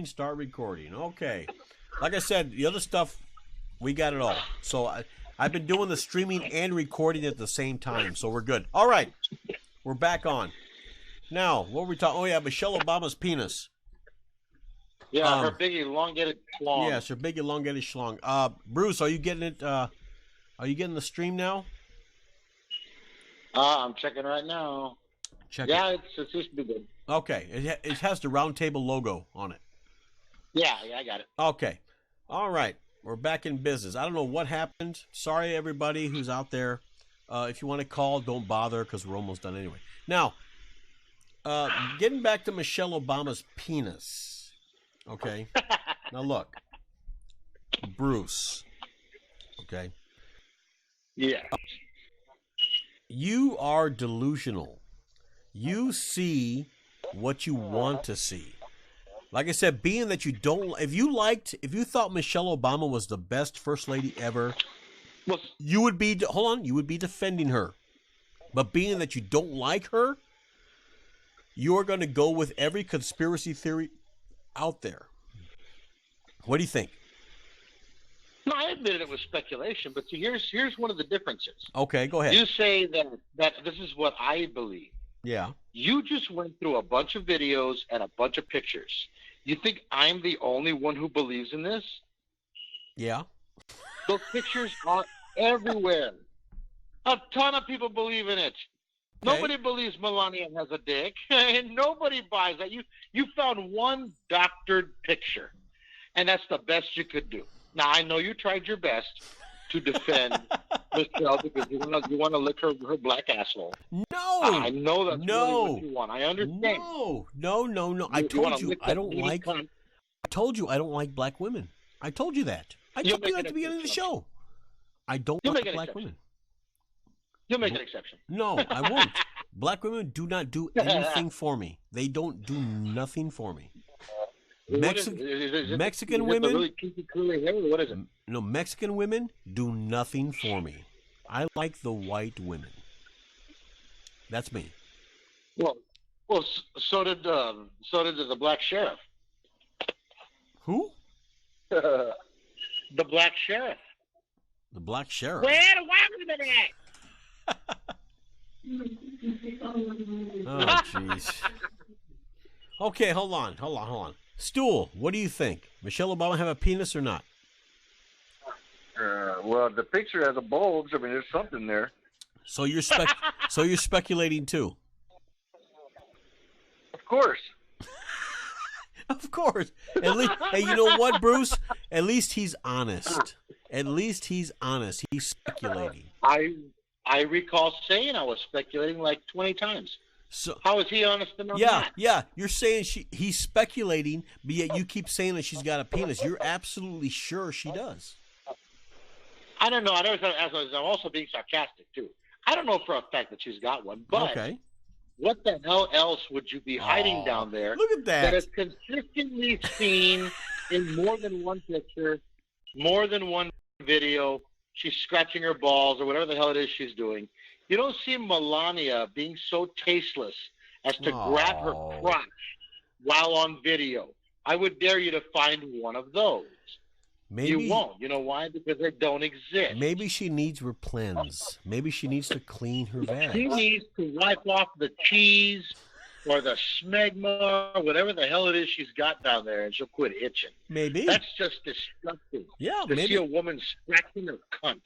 streaming, start recording. Okay. Like I said, the other stuff, we got it all. So I've been doing the streaming and recording at the same time, so we're good. All right. We're back on. Now, what were we talking? Oh, yeah, Michelle Obama's penis. Yeah, her big elongated schlong. Yes, her big elongated schlong. Bruce, are you getting it? Are you getting the stream now? I'm checking right now. It seems to be good. Okay, it has the Roundtable logo on it. Yeah, I got it. Okay, all right, we're back in business. I don't know what happened. Sorry, everybody who's out there. If you want to call, don't bother because we're almost done anyway. Now, getting back to Michelle Obama's penis. Okay, now look, Bruce. Okay. Yeah. You are delusional. You see what you want to see. Like I said, being that you don't, if you thought Michelle Obama was the best first lady ever, you would be, you would be defending her. But being that you don't like her, you're going to go with every conspiracy theory out there. What do you think? No, I admitted it was speculation, but here's one of the differences. Okay, go ahead. You say that this is what I believe. Yeah. You just went through a bunch of videos and a bunch of pictures. You think I'm the only one who believes in this? Yeah. Those pictures are everywhere. A ton of people believe in it. Okay. Nobody believes Melania has a dick, and nobody buys that. You found one doctored picture, and that's the best you could do. Now, I know you tried your best to defend Michelle because you want to lick her black asshole. No. I know that's really what you want. I understand. No. I told you I don't like. I told you I don't like black women. I told you that. I told you at the beginning of the show. I don't like black women. You'll make an exception. No, I won't. Black women do not do anything for me. They don't do nothing for me. Mexican women. Really kinky, curly hair, or what is it? No, Mexican women do nothing for me. I like the white women. That's me. Well, so did the black sheriff. Who? The black sheriff. The black sheriff. Where the white women at? Oh, jeez. Okay, hold on. Stool, what do you think? Michelle Obama have a penis or not? Well, the picture has a bulge. I mean, there's something there. So you're speculating too. Of course. Of course. At least, hey, you know what, Bruce? At least he's honest. He's speculating. I recall saying I was speculating like 20 times. So how is he honest enough? Yeah. You're saying he's speculating, but yet you keep saying that she's got a penis. You're absolutely sure she does. I don't know. I'm also being sarcastic too. I don't know for a fact that she's got one, but okay. What the hell else would you be hiding down there? Look at that. That is consistently seen in more than one picture, more than one video. She's scratching her balls or whatever the hell it is she's doing. You don't see Melania being so tasteless as to grab her crotch while on video. I would dare you to find one of those. Maybe you won't. You know why? Because they don't exist. Maybe she needs replens. Maybe she needs to clean her vag. She needs to wipe off the cheese or the smegma or whatever the hell it is she's got down there, and she'll quit itching. Maybe. That's just disgusting. Yeah, to maybe. see a woman scratching her cunt,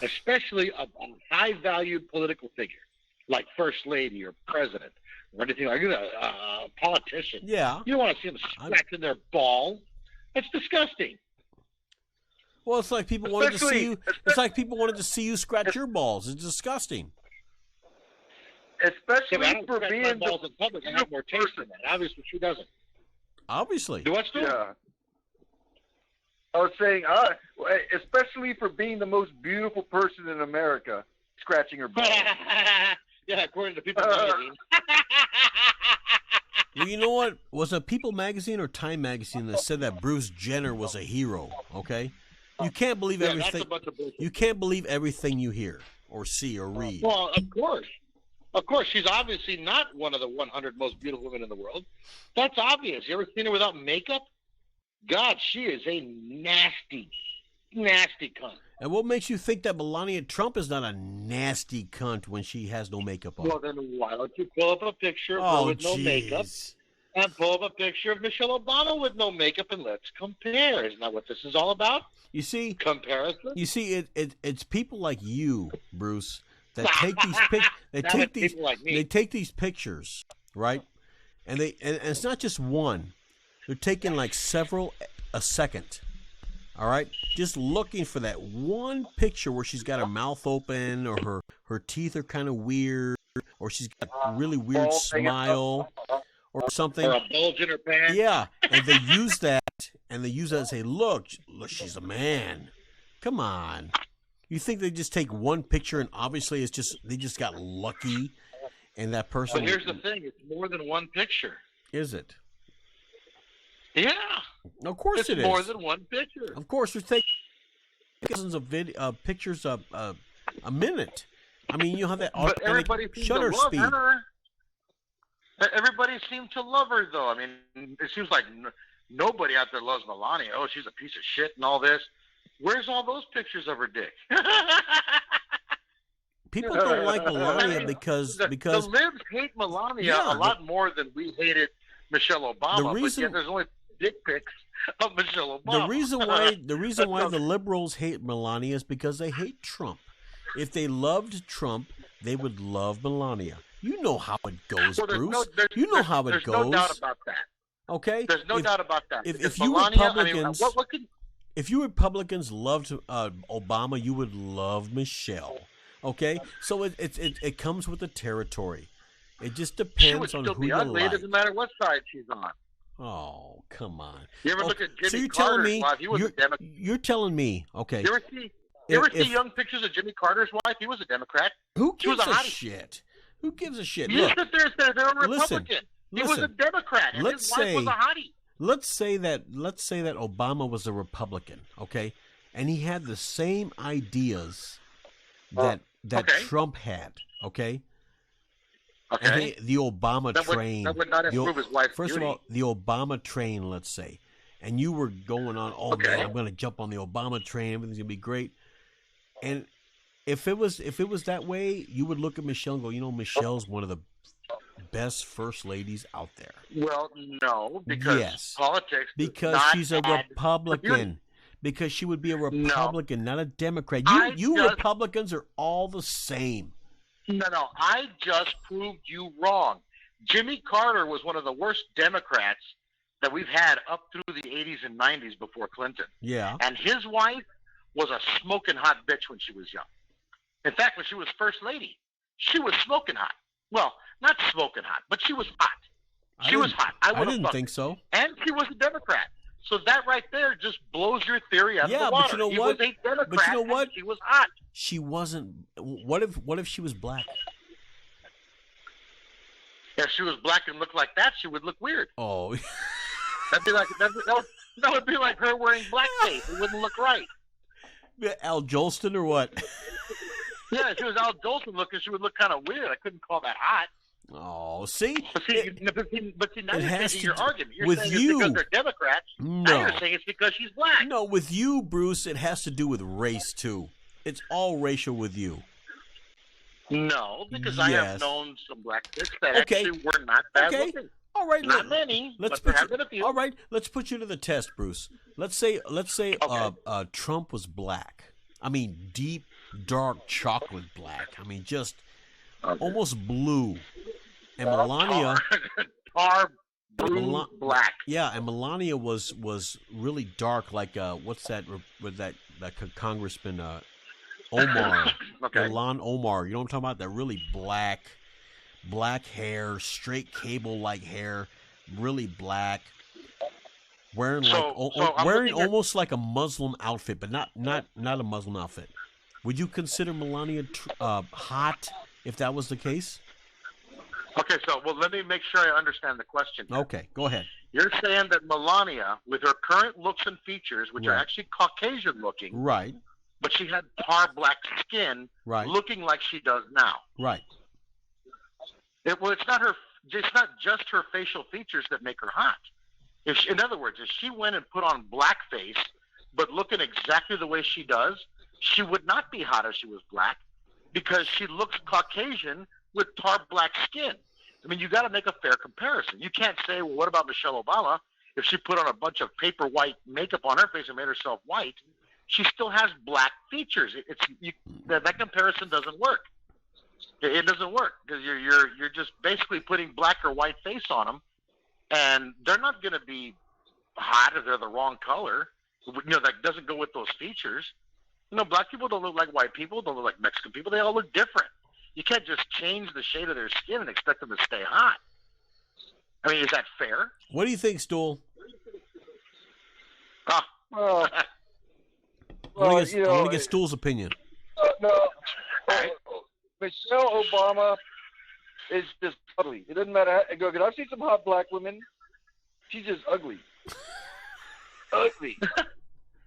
especially a high-valued political figure like First Lady or President or anything like that, a politician. Yeah. You don't want to see them scratching their balls. That's disgusting. Well, it's like people wanted to see you. It's like people wanted to see you scratch your balls. It's disgusting. Especially for being my balls in public. I have more taste in that. Obviously, she doesn't. Obviously. Do what, Stu? Yeah. I was saying, especially for being the most beautiful person in America, scratching her balls. Yeah, according to People Magazine. Well, you know what? Was it People Magazine or Time Magazine that said that Bruce Jenner was a hero? Okay. You can't believe everything. That's a bunch of bullshit. You can't believe everything you hear or see or read. Well, of course. Of course, she's obviously not one of the 100 most beautiful women in the world. That's obvious. You ever seen her without makeup? God, she is a nasty, nasty cunt. And what makes you think that Melania Trump is not a nasty cunt when she has no makeup on? Well, then why don't you pull up a picture of her with no makeup and pull up a picture of Michelle Obama with no makeup and let's compare? Isn't that what this is all about? You see, comparison. You see, it's people like you, Bruce, that take these they take these pictures, right? And it's not just one. They're taking like several a second. All right, just looking for that one picture where she's got her mouth open, or her teeth are kind of weird, or she's got a really weird smile, or something. Or a bulge in her pants. Yeah, and they use that, and say, look, she's a man. Come on. You think they just take one picture and obviously they just got lucky, and that person. But here's the thing: it's more than one picture. Is it? Yeah. Of course it's it is. More than one picture. Of course, they're taking dozens of pictures a minute. I mean, you have that automatic shutter speed. Her. Everybody seemed to love her, though. I mean, it seems like nobody out there loves Melania. Oh, she's a piece of shit and all this. Where's all those pictures of her dick? People don't like Melania because the libs hate Melania a lot more than we hated Michelle Obama. But yet there's only dick pics of Michelle Obama. The reason why the liberals hate Melania is because they hate Trump. If they loved Trump, they would love Melania. You know how it goes, Bruce. You know how it goes. There's no doubt about that. Okay? There's no doubt about that. If you Melania, Republicans, if you Republicans loved Obama, you would love Michelle. Okay? So it comes with the territory. It just depends on who you like. It doesn't matter what side she's on. Oh, come on. You ever look at Jimmy Carter's wife? He was a Democrat. You're telling me, okay. You ever see young pictures of Jimmy Carter's wife? He was a Democrat. Who gives a shit? Who gives a shit? You sit there and say they're a Republican. He was a Democrat, and his wife was a hottie. Let's say that Obama was a Republican, okay? And he had the same ideas that Trump had, okay? Okay. And the Obama train. That would not improve his wife's First of all, the Obama train, let's say. And you were going on, man, I'm going to jump on the Obama train. Everything's going to be great. And if it was that way, you would look at Michelle and go, Michelle's one of the best first ladies out there. Well, no, because politics. Because she's a Republican. Because she would be a Republican, not a Democrat. You Republicans are all the same. No, I just proved you wrong. Jimmy Carter was one of the worst Democrats that we've had up through the 80s and 90s before Clinton. Yeah. And his wife was a smoking hot bitch when she was young. In fact, when she was first lady, she was smoking hot. Well, not smoking hot, but she was hot. She was hot. I didn't think so. And she was a Democrat. So that right there just blows your theory out of the water. But you know what? He was a Democrat, but you know what? She was hot. She wasn't. What if she was black? If she was black and looked like that, she would look weird. Oh. That would be like her wearing blackface. It wouldn't look right. Al Jolson or what? Yeah, if she was Al Jolson looking, she would look kind of weird. I couldn't call that hot. Oh, see? But now you're changing your argument. You're saying it's because they're Democrats. No. Now you're saying it's because she's black. No, with you, Bruce, it has to do with race, too. It's all racial with you. No, because I have known some black chicks that actually were not bad looking. All right, not many, but there have been a few. All right, let's put you to the test, Bruce. Let's say Trump was black. I mean, deep, dark chocolate black. I mean, just almost blue. And Melania, tar blue black. Yeah, and Melania was really dark, like what's that with that Congressman Omar, Ilhan Omar. You know what I'm talking about? That really black hair, straight cable like hair, really black, wearing almost like a Muslim outfit, but not a Muslim outfit. Would you consider Melania hot if that was the case? Okay, let me make sure I understand the question. Okay, go ahead. You're saying that Melania, with her current looks and features, which are actually Caucasian looking, right, but she had tar black skin, right, looking like she does now, right. It's not just her facial features that make her hot. In other words, if she went and put on blackface, but looking exactly the way she does, she would not be hot if she was black, because she looks Caucasian with tar black skin. I mean, you got to make a fair comparison. You can't say, well, what about Michelle Obama? If she put on a bunch of paper white makeup on her face and made herself white, she still has black features. That comparison doesn't work. It doesn't work, because you're just basically putting black or white face on them, and they're not going to be hot if they're the wrong color. That doesn't go with those features. Black people don't look like white people, don't look like Mexican people. They all look different. You can't just change the shade of their skin and expect them to stay hot. I mean, is that fair? What do you think, Stool? Well, I want to get Stool's opinion. No, Michelle Obama is just ugly. It doesn't matter. Because I've seen some hot black women. She's just ugly. Ugly.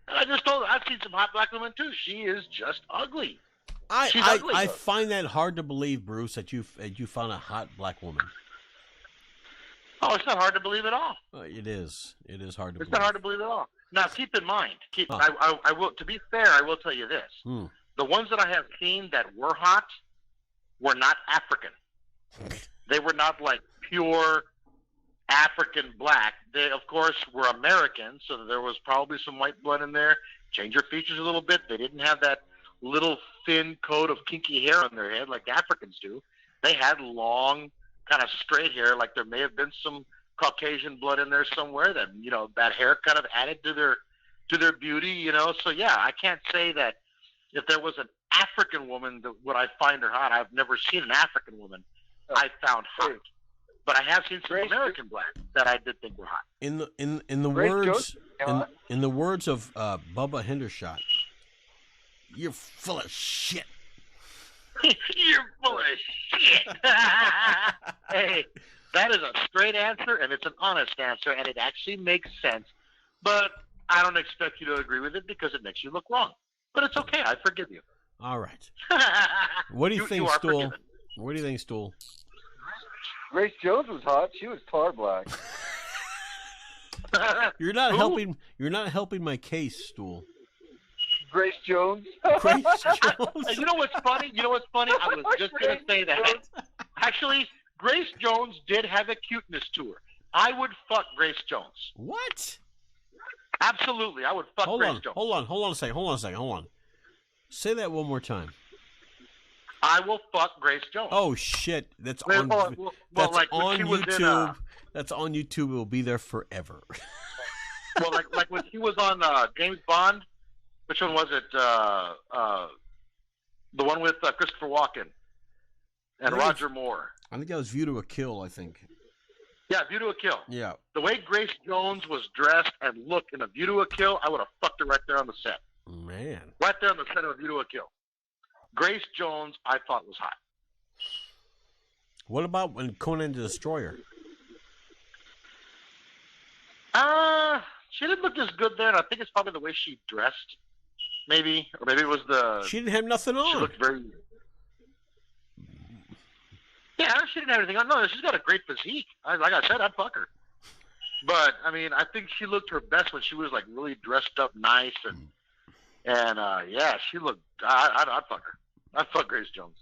I just told her, I've seen some hot black women too. She is just ugly. I find that hard to believe, Bruce, that you found a hot black woman. Oh, it's not hard to believe at all. It is. It is hard to believe. It's not hard to believe at all. Now, keep in mind, I will. To be fair, I will tell you this: the ones that I have seen that were hot were not African. They were not like pure African black. They, of course, were American, so there was probably some white blood in there. Change your features a little bit. They didn't have that little thin coat of kinky hair on their head like Africans do. They had long, kind of straight hair, like there may have been some Caucasian blood in there somewhere that, that hair kind of added to their beauty, So, yeah, I can't say that if there was an African woman, would I find her hot? I've never seen an African woman I found hot. But I have seen some American black that I did think were hot. In the words of Bubba Hendershot, you're full of shit. You're full of shit. Hey, that is a straight answer, and it's an honest answer, and it actually makes sense. But I don't expect you to agree with it because it makes you look wrong. But it's okay. I forgive you. All right. What do you think, Stool? Forgiven. What do you think, Stool? Grace Jones was hot. She was tar black. You're not helping. You're not helping my case, Stool. Grace Jones. Grace Jones. You know what's funny? I was just going to say that. Actually, Grace Jones did have a cuteness to her. I would fuck Grace Jones. What? Absolutely, I would fuck Grace Jones. Hold on a second. Say that one more time. I will fuck Grace Jones. Oh shit! That's on. That's like on YouTube. That's on YouTube. It will be there forever. Well, like when she was on James Bond. Which one was it? The one with Christopher Walken and Roger Moore. I think that was View to a Kill. I think. Yeah, View to a Kill. Yeah. The way Grace Jones was dressed and looked in A View to a Kill, I would have fucked her right there on the set. Man. Right there on the set of A View to a Kill. Grace Jones, I thought was hot. What about when Conan the Destroyer? She didn't look as good there, and I think it's probably the way she dressed, maybe. Or maybe it was She didn't have nothing on. She looked very... Yeah, she didn't have anything on. No, she's got a great physique. Like I said, I'd fuck her. But, I mean, I think she looked her best when she was, like, really dressed up nice. And yeah, she looked... I'd fuck her. I'd fuck Grace Jones.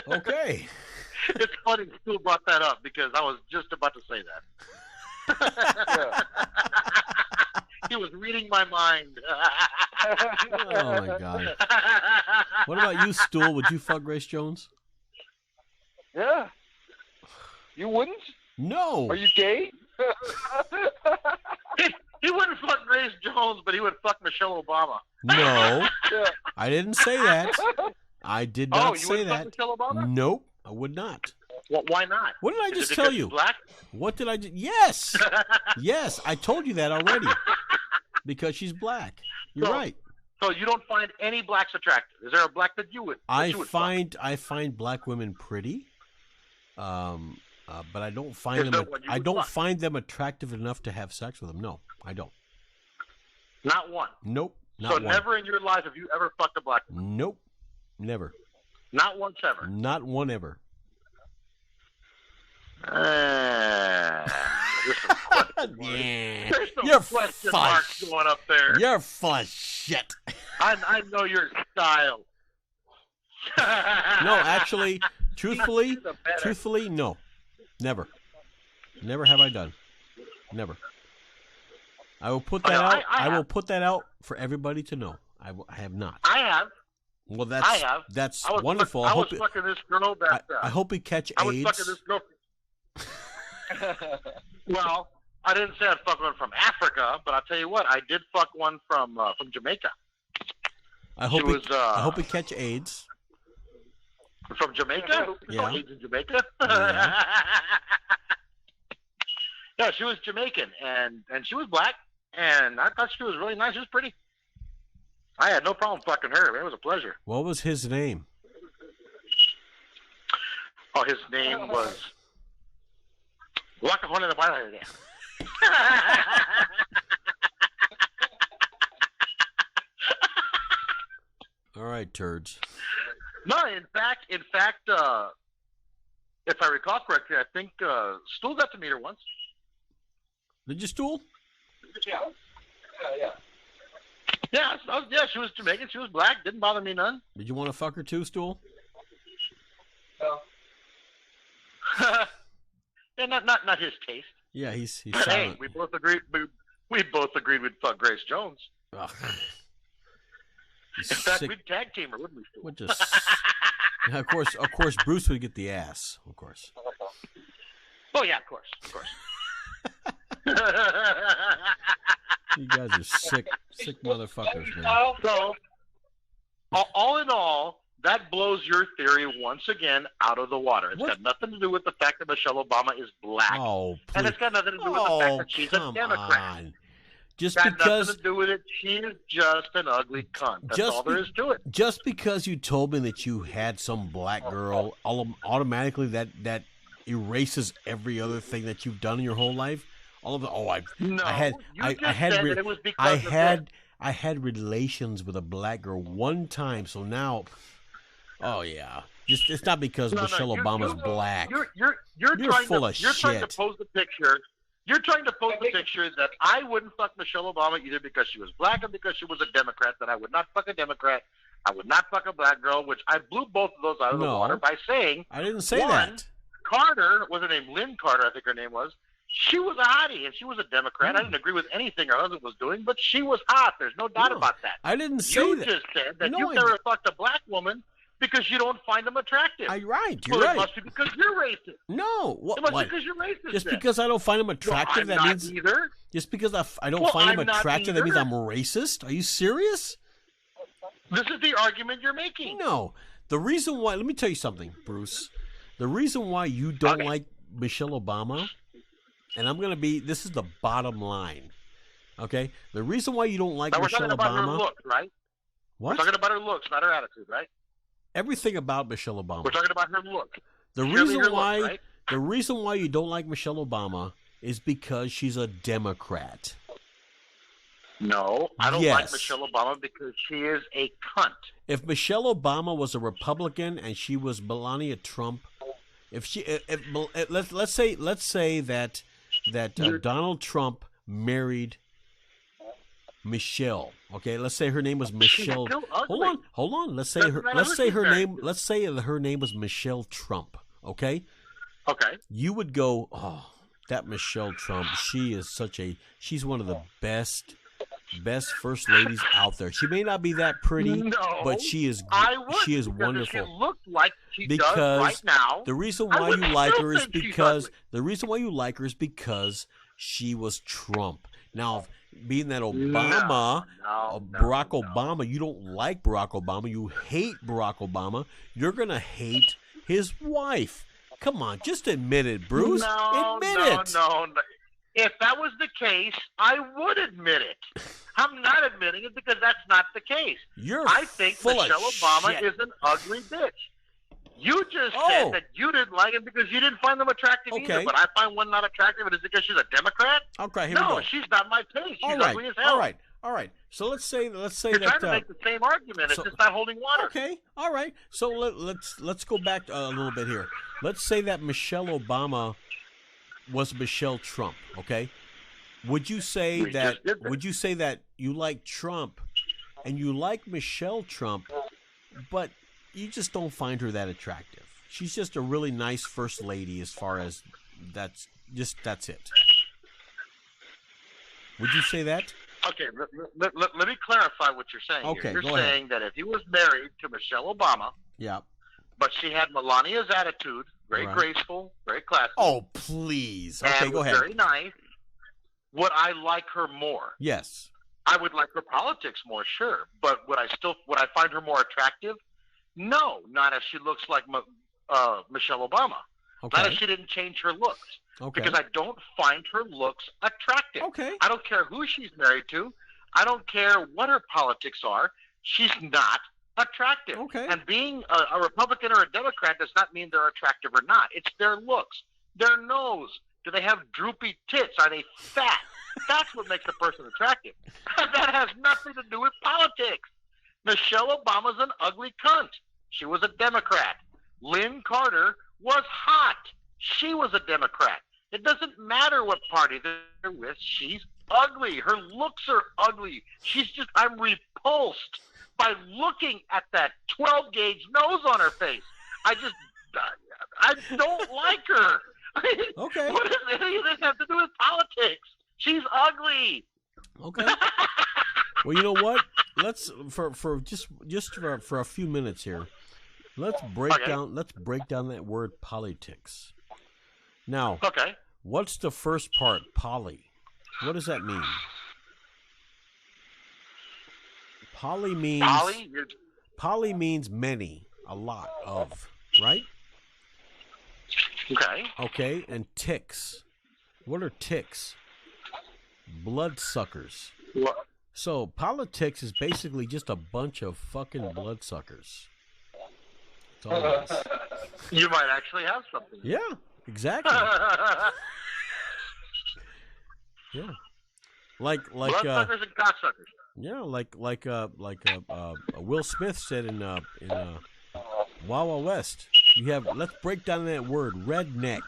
Okay. It's funny Stu brought that up because I was just about to say that. He was reading my mind. Oh, my God. What about you, Stool? Would you fuck Grace Jones? Yeah. You wouldn't? No. Are you gay? He wouldn't fuck Grace Jones, but he would fuck Michelle Obama. No. Yeah. I didn't say that. I did not say that. Fuck Michelle Obama? Nope, I would not. Well, why not? What did I just tell you? Black? What did I just... Yes. Yes, I told you that already. Because she's black. You're right. So you don't find any blacks attractive? Is there a black that you would? I find black women pretty. But I don't find them. I don't find them attractive enough to have sex with them. No, I don't. Not one. Nope. So never in your life have you ever fucked a black woman? Nope. Never. Not once ever. Not one ever. There's some question marks. Yeah. There's some You're question full marks going up there. You're full of shit. I know your style. No, actually, truthfully, no. Never. Never have I done. Never. I will put that out. I will put that out for everybody to know. I have not. I have. Well, I have. That's I was wonderful. I was fucking this girl that. I hope we catch I was AIDS. fucking this girl. Well, I didn't say I'd fuck one from Africa, but I'll tell you what, I did fuck one from Jamaica. I hope we catch AIDS. From Jamaica? Yeah. AIDS in Jamaica? Yeah. Yeah, she was Jamaican, and she was black, and I thought she was really nice. She was pretty. I had no problem fucking her. It was a pleasure. What was his name? Oh, his name was Waka Hone de Padre. All right, turds. No, in fact, if I recall correctly, I think Stool got to meet her once. Did you stool? Yeah. Yeah, yeah, she was Jamaican. She was black. Didn't bother me none. Did you want to fuck her too, stool? No. Yeah, not his taste. Yeah, he's But hey, silent. we both agreed. We both agreed we'd fuck Grace Jones. Ugh. In fact, we'd tag team her, wouldn't we? What just? Yeah, of course, Bruce would get the ass. Of course. Oh yeah, of course. You guys are sick motherfuckers, man. So, all in all, that blows your theory once again out of the water. It's got nothing to do with the fact that Michelle Obama is black. Oh, please. And it's got nothing to do with the fact that she's a Democrat. On. Just It's got because nothing to do with it. She is just an ugly cunt. That's all there is to it. Just because you told me that you had some black girl, automatically that erases every other thing that you've done in your whole life. All of the I had relations with a black girl one time, so now, oh yeah, it's not because Michelle Obama's black. You're trying full to, of you're trying to shit. pose the picture. You're trying to pose the picture that I wouldn't fuck Michelle Obama either because she was black or because she was a Democrat. That I would not fuck a Democrat. I would not fuck a black girl. Which I blew both of those out of the water by saying I didn't say that. Carter was her name. Lynn Carter, I think her name was. She was a hottie, and she was a Democrat. I didn't agree with anything her husband was doing, but she was hot. There's no doubt about that. I didn't say you that. You just said that you've never fucked a black woman because you don't find them attractive. You're right. It must be because you're racist. No. It must be because you're racist. Just because I don't find them attractive, that means either. Just because I don't find them attractive, that means I'm racist? Are you serious? This is the argument you're making. No. The reason why, let me tell you something, Bruce. The reason why you don't like Michelle Obama, and I'm going to be, this is the bottom line, okay? The reason why you don't like Michelle Obama. We're talking about her looks, right? What? We're talking about her looks, not her attitude, right? Everything about Michelle Obama. We're talking about her look. The reason why you don't like Michelle Obama is because she's a Democrat. No, I don't like Michelle Obama because she is a cunt. If Michelle Obama was a Republican and she was Melania Trump, let's say that Donald Trump married Michelle. Okay, let's say her name was Michelle. Hold on. Let's say her name was Michelle Trump. Okay. Okay. You would go, oh, that Michelle Trump. She's one of the best first ladies out there. She may not be that pretty, but she is wonderful. She looks like she does right now. The reason why you like her is because she was Trump. Now, being that Barack Obama, you don't like Barack Obama, you hate Barack Obama, you're gonna hate his wife. Come on, just admit it, Bruce. Admit it. No. If that was the case, I would admit it. I'm not admitting it because that's not the case. I think Michelle Obama is an ugly bitch. You just said that you didn't like it because you didn't find them attractive either. But I find one not attractive, and is it because she's a Democrat? Okay, here we go. No, she's not my taste. She's ugly as hell. All right. So let's say You're that trying to make the same argument. It's just not holding water. Okay. All right. So let's go back a little bit here. Let's say that Michelle Obama was Michelle Trump. Okay, would you say We that? just did that. Would you say that you like Trump and you like Michelle Trump, but you just don't find her that attractive? She's just a really nice first lady. As far as that's it. Would you say that? Okay, let me clarify what you're saying. Okay, You're go ahead. saying that if he was married to Michelle Obama, Yeah. but she had Melania's attitude, very Right. graceful, very classy, Oh, please. Okay, and go was ahead. very nice, would I like her more? Yes. I would like her politics more, sure. But would I find her more attractive? No, not if she looks like Michelle Obama. Not Okay. if she didn't change her looks. Okay. Because I don't find her looks attractive. Okay. I don't care who she's married to. I don't care what her politics are. She's not attractive. Okay. And being a Republican or a Democrat does not mean they're attractive or not. It's their looks, their nose. Do they have droopy tits? Are they fat? That's what makes a person attractive. That has nothing to do with politics. Michelle Obama's an ugly cunt. She was a Democrat. Lynn Carter was hot. She was a Democrat. It doesn't matter what party they're with. She's ugly. Her looks are ugly. I'm repulsed by looking at that 12-gauge nose on her face. I don't like her. Okay. What does any of this have to do with politics? She's ugly. Okay. Well, you know what? Let's for a few minutes here. Let's break down that word politics. Now, Okay. what's the first part? Poly. What does that mean? Poly means Poly? means many, a lot of, right? Okay. Okay, and ticks. What are ticks? Bloodsuckers. What? So politics is basically just a bunch of fucking bloodsuckers. That's all it is. You might actually have something. Yeah, exactly. Yeah, like Bloodsuckers and cocksuckers. yeah, like Will Smith said in Wild West. You have, let's break down that word, redneck.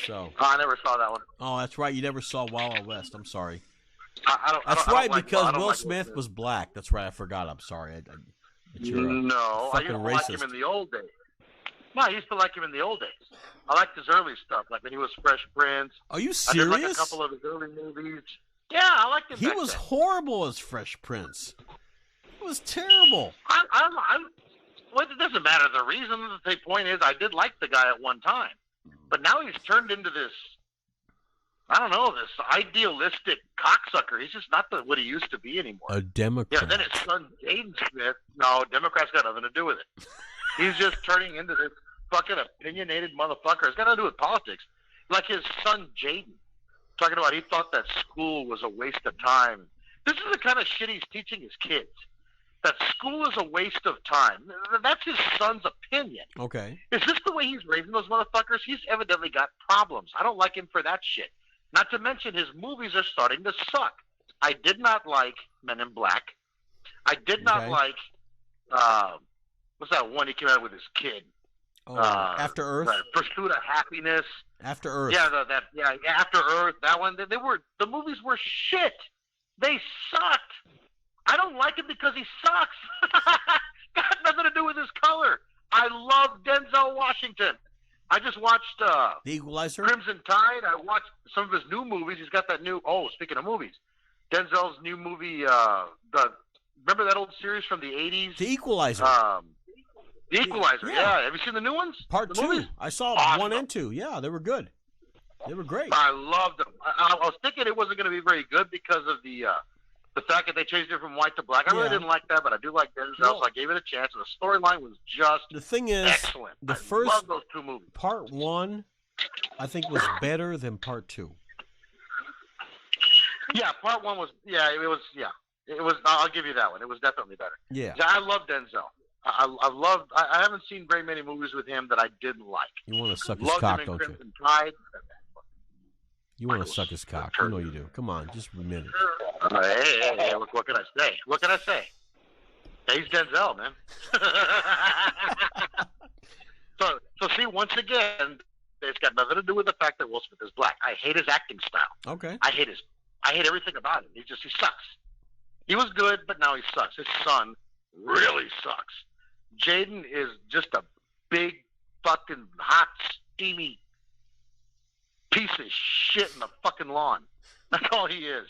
So. Oh, I never saw that one. Oh, that's right. You never saw Wild West. I'm sorry. I don't. That's I don't right, like, because I don't Will like Smith was black. That's right. I forgot. I'm sorry. You're No, I fucking used to like him racist. in the old days. No, I used to like him in the old days. I liked his early stuff, like when he was Fresh Prince. Are you I did like a serious? couple of his early movies. Yeah, I liked him. He back was then. horrible as Fresh Prince. It was terrible. Well, it doesn't matter the reason. The point is, I did like the guy at one time, but now he's turned into this. I don't know, this idealistic cocksucker. He's just not what he used to be anymore. A Democrat. Yeah, then his son Jaden Smith. No, Democrats got nothing to do with it. He's just turning into this fucking opinionated motherfucker. It's got nothing to do with politics. Like his son Jaden, talking about he thought that school was a waste of time. This is the kind of shit he's teaching his kids. That school is a waste of time. That's his son's opinion. Okay. Is this the way he's raising those motherfuckers? He's evidently got problems. I don't like him for that shit. Not to mention his movies are starting to suck. I did not like Men in Black. I did not Okay. like what's that one he came out with his kid? Oh, After Earth. Pursuit of Happiness. After Earth. Yeah, After Earth. That one. The movies were shit. They sucked. I don't like him because he sucks. Got nothing to do with his color. I love Denzel Washington. I just watched The Equalizer. Crimson Tide. I watched some of his new movies. He's got that new. Oh, speaking of movies, Denzel's new movie. Remember that old series from the '80s? The Equalizer. The Equalizer. Yeah. Yeah. Have you seen the new ones? Part The 2. movies? I saw Awesome. 1 and 2. Yeah, they were good. They were great. I loved them. I was thinking it wasn't going to be very good because of the fact that they changed it from white to black. I really Yeah. didn't like that, but I do like Denzel, Well- so I gave it a chance. And the storyline was just The thing is, excellent. the I first love those two movies. Part 1, I think, was better than Part 2. Yeah, part one was. Yeah, it was. Yeah, it was. I'll give you that one. It was definitely better. Yeah. Yeah, I love Denzel. I loved. I haven't seen very many movies with him that I didn't like. You want to suck his Loved cock, him in don't you? Crimson Tide. You want to suck his cock. You know you do. Come on, just admit it. Hey, what can I say? What can I say? Hey, he's Denzel, man. So So see, once again, it's got nothing to do with the fact that Will Smith is black. I hate his acting style. Okay. I hate everything about him. He sucks. He was good, but now he sucks. His son really sucks. Jaden is just a big fucking hot, steamy piece of shit in the fucking lawn. That's all he is.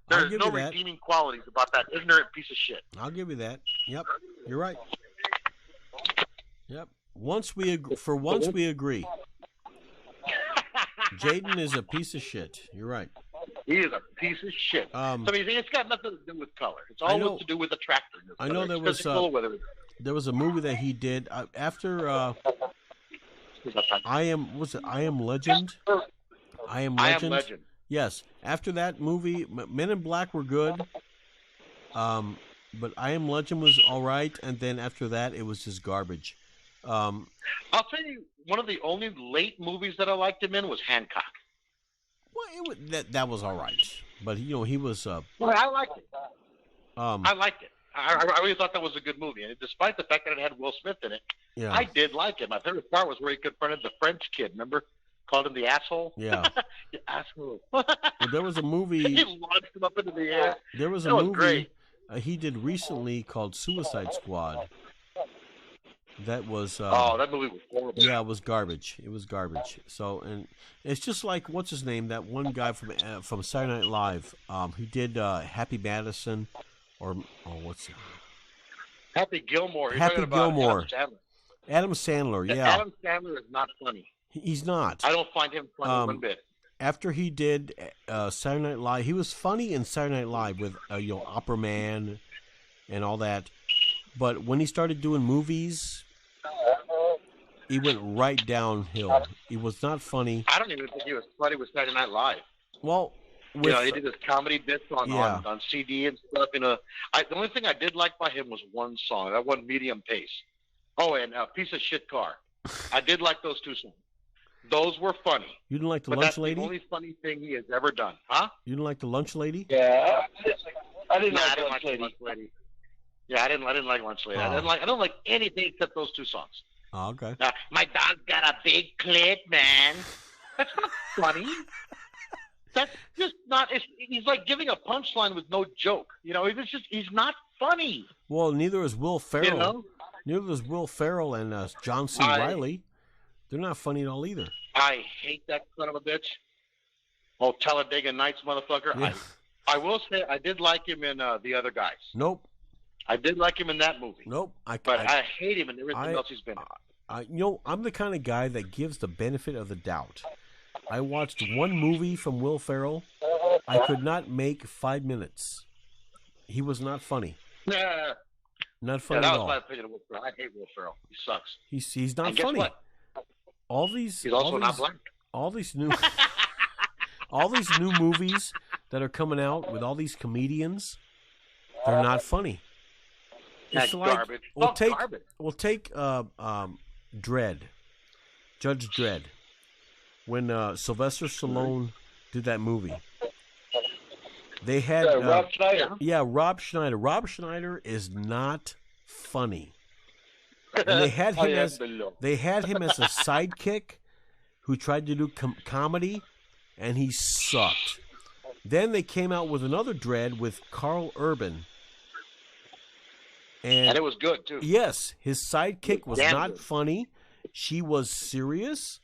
There's no redeeming qualities about that ignorant piece of shit. I'll give you that. Yep, you're right. Yep. Once we agree. Jaden is a piece of shit. You're right. He is a piece of shit. So it's got nothing to do with color. It's all to do with attractiveness. I know there was a movie that he did after I Am Legend. I Am Legend. Yes. After that movie, Men in Black were good. But I Am Legend was all right, and then after that, it was just garbage. I'll tell you, one of the only late movies that I liked him in was Hancock. Well, that was all right, but he was. Well, I liked it. I liked it. I really thought that was a good movie, and despite the fact that it had Will Smith in it, yeah. I did like it. My favorite part was where he confronted the French kid. Remember, called him the asshole. Yeah, you asshole. Well, there was a movie. He launched him up into the air. There was a movie he did recently called Suicide Squad. That was that movie was horrible. Yeah, it was garbage. So, and it's just like what's his name? That one guy from Saturday Night Live. He did Happy Madison, or what's it? Happy Gilmore. Happy Gilmore. Adam Sandler. Yeah. Adam Sandler is not funny. He's not. I don't find him funny one bit. After he did Saturday Night Live, he was funny in Saturday Night Live with Opera Man and all that. But when he started doing movies, he went right downhill. He was not funny. I don't even think he was funny with Saturday Night Live. Well, he did his comedy bits on CD and stuff. The only thing I did like by him was one song. That one, Medium Pace. Oh, and Piece of Shit Car. I did like those two songs. Those were funny. You didn't like the Lunch Lady? That's the only funny thing he has ever done. Huh? You didn't like the Lunch Lady? Yeah, I didn't like Lunch Lady. Yeah, I didn't like Lunch Lady. I don't like anything except those two songs. Oh, okay. My dog's got a big clit, man. That's not funny. That's just not. He's like giving a punchline with no joke. He's not funny. Well, neither is Will Ferrell. Neither is Will Ferrell and John C. Reilly. They're not funny at all either. I hate that son of a bitch. Oh, Talladega Nights, motherfucker. Yeah. I will say I did like him in The Other Guys. Nope. I did like him in that movie. Nope. But I hate him in everything else he's been in. I'm the kind of guy that gives the benefit of the doubt. I watched one movie from Will Ferrell. I could not make 5 minutes. He was not funny. Yeah. Not funny at all. That was my opinion of Will Ferrell. I hate Will Ferrell. He sucks. He's not funny. What? He's also not black. All these new movies that are coming out with all these comedians, they're not funny. It's like garbage. We'll take Dredd, Judge Dredd, when Sylvester Stallone did that movie. They had Rob Schneider. Yeah, Rob Schneider. Rob Schneider is not funny. And they had him as a sidekick who tried to do comedy, and he sucked. Then they came out with another Dredd with Carl Urban. And it was good, too. Yes, his sidekick was not funny. She was serious.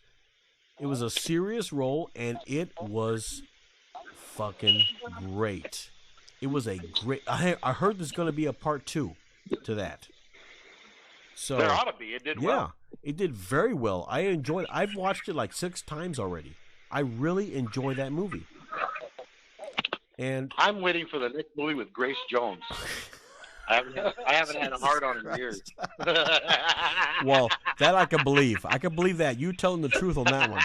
It was a serious role, and it was fucking great. It was a great... I heard there's going to be a part 2 to that. So there ought to be. It did well. Yeah, it did very well. I enjoyed it. I've watched it like 6 times already. I really enjoy that movie. And I'm waiting for the next movie with Grace Jones. I haven't had a hard on in years. Well, that I can believe. I can believe that. You telling the truth on that one.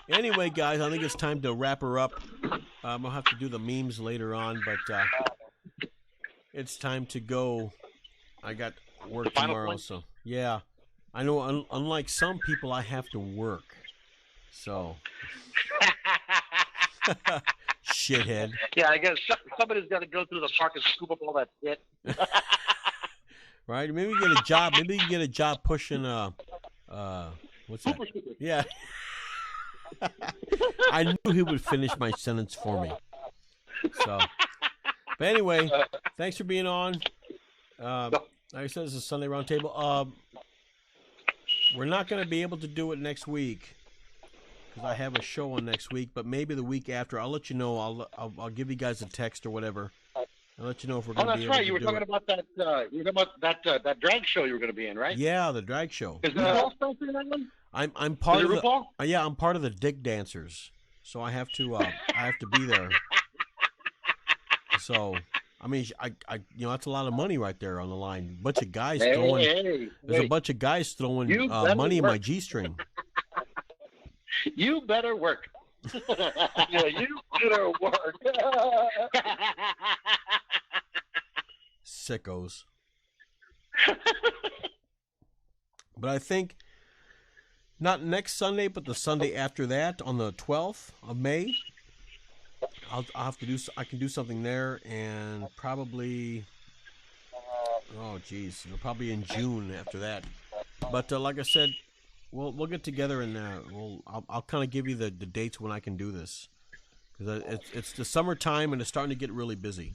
Anyway, guys, I think it's time to wrap her up. I'll have to do the memes later on, but it's time to go. I got work tomorrow, so yeah. I know. Unlike some people, I have to work. So, shithead. Yeah, I guess somebody's got to go through the park and scoop up all that shit. Right? Maybe get a job. Maybe you get a job pushing what's that? Yeah. I knew he would finish my sentence for me. So, but anyway, thanks for being on. Like I said, this is Sunday Roundtable. We're not going to be able to do it next week because I have a show on next week. But maybe the week after, I'll let you know. I'll give you guys a text or whatever. I'll let you know if we're going to be able to do it. Oh, that's right. You were talking about that. You were talking about that drag show you were going to be in, right? Yeah, the drag show. Is RuPaul sponsoring that one? I'm part of RuPaul? I'm part of the Dick Dancers, so I have to be there. So, I mean, that's a lot of money right there on the line. Bunch of guys throwing. There's a bunch of guys throwing money in my G-string. You better work. Yeah, you better work. Sickos. But I think not next Sunday, but the Sunday after that, on the 12th of May, I'll have to do. I can do something there, and probably. Oh, geez, probably in June after that. But like I said, we'll get together and I'll kind of give you the dates when I can do this, because it's the summertime and it's starting to get really busy.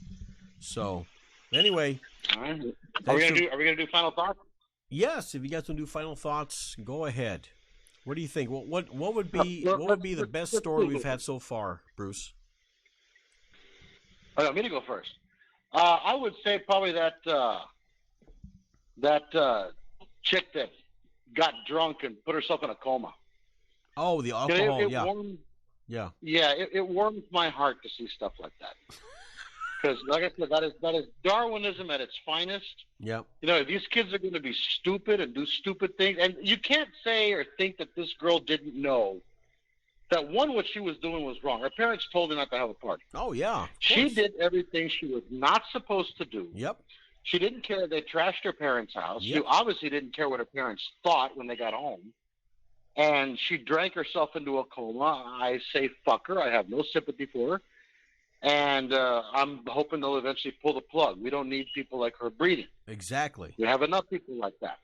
So anyway, all right. Are we gonna do final thoughts? Yes, if you guys want to do final thoughts, go ahead. What do you think? What would be the best story we've had so far, Bruce? Oh, me to go first. I would say probably that chick that got drunk and put herself in a coma. Oh, the alcohol. Yeah, it warms my heart to see stuff like that. Because, like I said, that is Darwinism at its finest. Yep. If these kids are going to be stupid and do stupid things, and you can't say or think that this girl didn't know that what she was doing was wrong. Her parents told her not to have a party. Oh, yeah. She did everything she was not supposed to do. Yep. She didn't care they trashed her parents' house. Yep. She obviously didn't care what her parents thought when they got home. And she drank herself into a coma. I say fuck her. I have no sympathy for her. And I'm hoping they'll eventually pull the plug. We don't need people like her breathing. Exactly. We have enough people like that.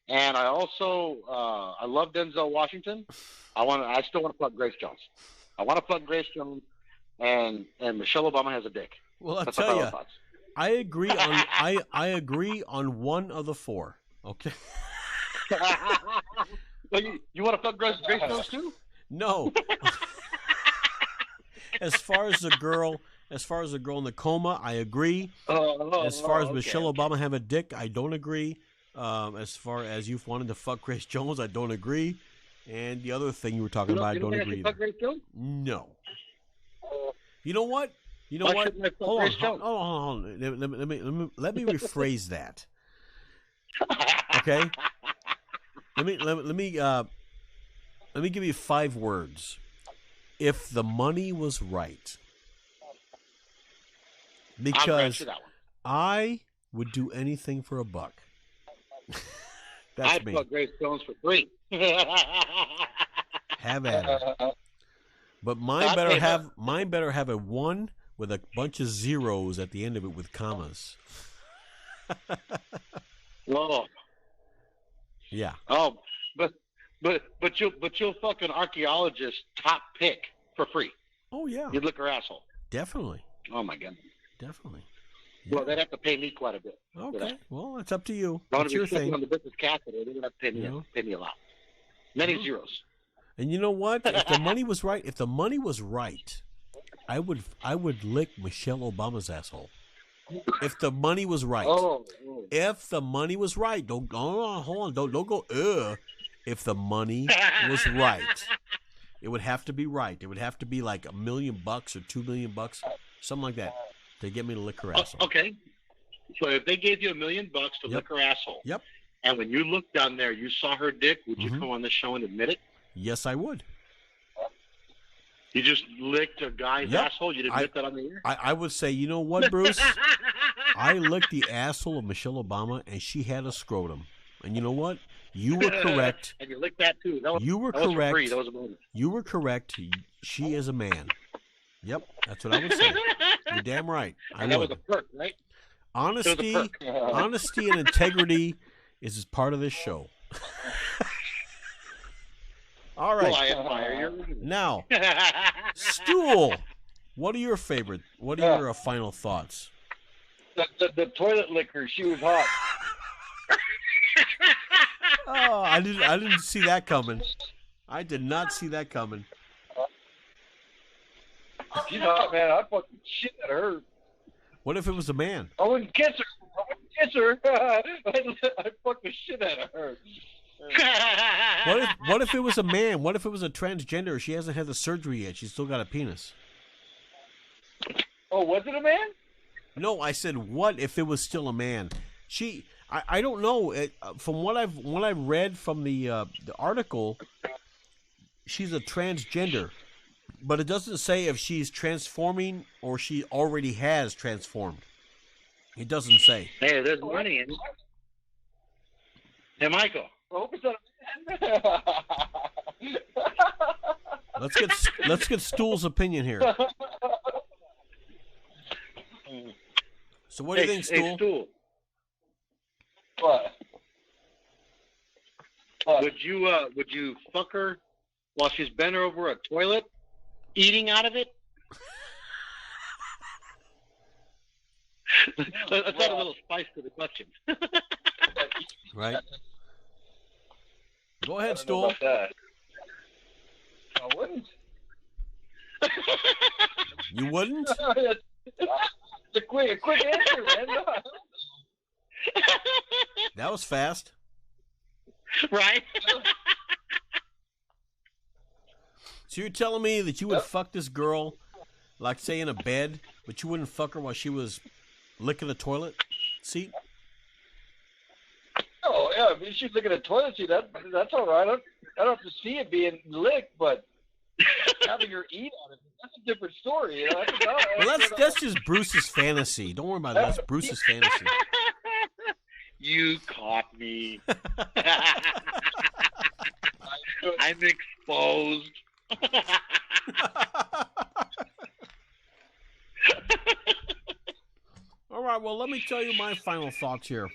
And I also I love Denzel Washington. I still want to plug Grace Jones. I want to plug Grace Jones, and Michelle Obama has a dick. Well, I'll tell you, I agree on I agree on one of the four. Okay. Well, you want to plug Grace Jones too? No. As far as the girl in the coma, I agree. As far as Michelle Obama have a dick, I don't agree. As far as you've wanted to fuck Grace Jones, I don't agree. And the other thing you were talking about, I don't agree. Fuck Grace Jones? No. You know what? Hold on. Let me rephrase that. Okay. Let me give you 5 words. If the money was right. Because I would do anything for a buck. That's me. I'd fuck Grace Jones for free. Have at it. But mine better have a 1 with a bunch of zeros at the end of it with commas. Whoa. Yeah. Oh, but you'll fuck an archaeologist top pick for free. Oh yeah. You'd lick her asshole. Definitely. Oh my goodness. Definitely. Yeah. Well, they'd have to pay me quite a bit. Okay. Well, it's up to you. That's your thing. On the business catheter, they would have to pay me a lot. Many zeros. And you know what? If the money was right, I would lick Michelle Obama's asshole. If the money was right. If the money was right. Don't hold on. Don't go If the money was right. It would have to be right. It would have to be like $1 million or $2 million, something like that, to get me to lick her asshole. Okay. So if they gave you $1 million to lick her asshole. Yep. And when you looked down there, you saw her dick, would you come on the show and admit it? Yes, I would. You just licked a guy's asshole? You'd admit that on the air? I would say, you know what, Bruce? I licked the asshole of Michelle Obama, and she had a scrotum. And you know what? You were correct. And you licked that, too. You were correct. Was for free. That was a bonus. You were correct. She is a man. Yep, that's what I would say. You're damn right. That was a perk, right? Honesty, perk. honesty, and integrity is part of this show. All right. Well, I admire your Now, Stool, what are your favorite? What are your final thoughts? The toilet liquor. She was hot. Oh, I didn't see that coming. I did not see that coming. She's hot, man. I fucking shit at her. What if it was a man? I wouldn't kiss her. I'd fuck the shit out of her. What if it was a man? What if it was a transgender? She hasn't had the surgery yet. She's still got a penis. Oh, was it a man? No, I said what if it was still a man? I don't know. From what I've read from the article, she's a transgender, but it doesn't say if she's transforming or she already has transformed. It doesn't say. Hey, there's money in it. Hey, Michael. I hope it's not a man. Let's get Stool's opinion here. So what do you think, Stool? Hey, Stool. What? Would you fuck her while she's bent over a toilet, eating out of it? Let's add a little spice to the question. Right. Go ahead, I don't know Stool. about that. I wouldn't. You wouldn't? It's a quick answer, man. That was fast. Right? So you're telling me that you would fuck this girl, like say in a bed, but you wouldn't fuck her while she was licking the toilet seat? Oh yeah, I mean, she's looking at toilet seat. That's all right. I don't have to see it being licked, but having her eat on it—that's a different story. You know? Well, that's just Bruce's fantasy. Don't worry about it. That's Bruce's fantasy. You caught me. I'm exposed. All right. Well, let me tell you my final thoughts here.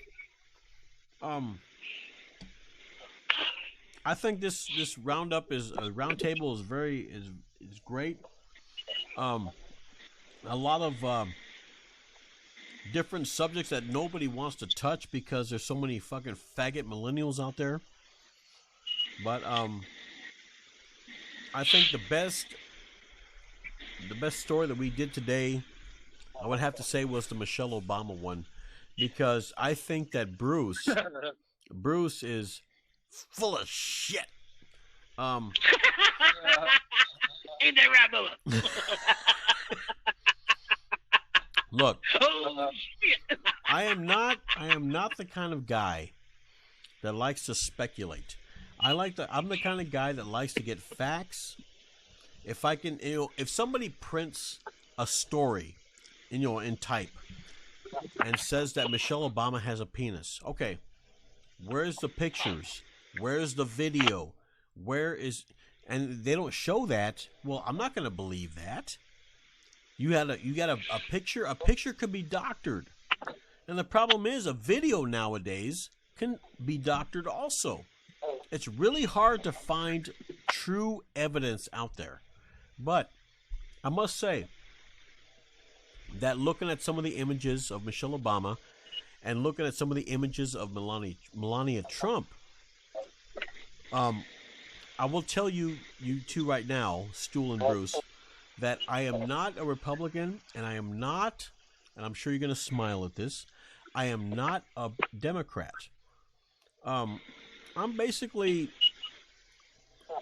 I think this roundup roundtable is great. A lot of different subjects that nobody wants to touch because there's so many fucking faggot millennials out there. But I think the best story that we did today, I would have to say, was the Michelle Obama one, because I think that Bruce is full of shit. Ain't that right, Bubba? Look, Oh shit! I am not the kind of guy that likes to speculate. I'm the kind of guy that likes to get facts. If I can, if somebody prints a story, in type, and says that Michelle Obama has a penis, okay, where's the pictures? Where's the video? And they don't show that. Well, I'm not going to believe that. You got a picture. A picture could be doctored, and the problem is a video nowadays can be doctored also. It's really hard to find true evidence out there. But I must say that looking at some of the images of Michelle Obama and looking at some of the images of Melania Trump, I will tell you two right now, Stool and Bruce, that I am not a Republican, and I am not, and I'm sure you're going to smile at this, I am not a Democrat. I'm basically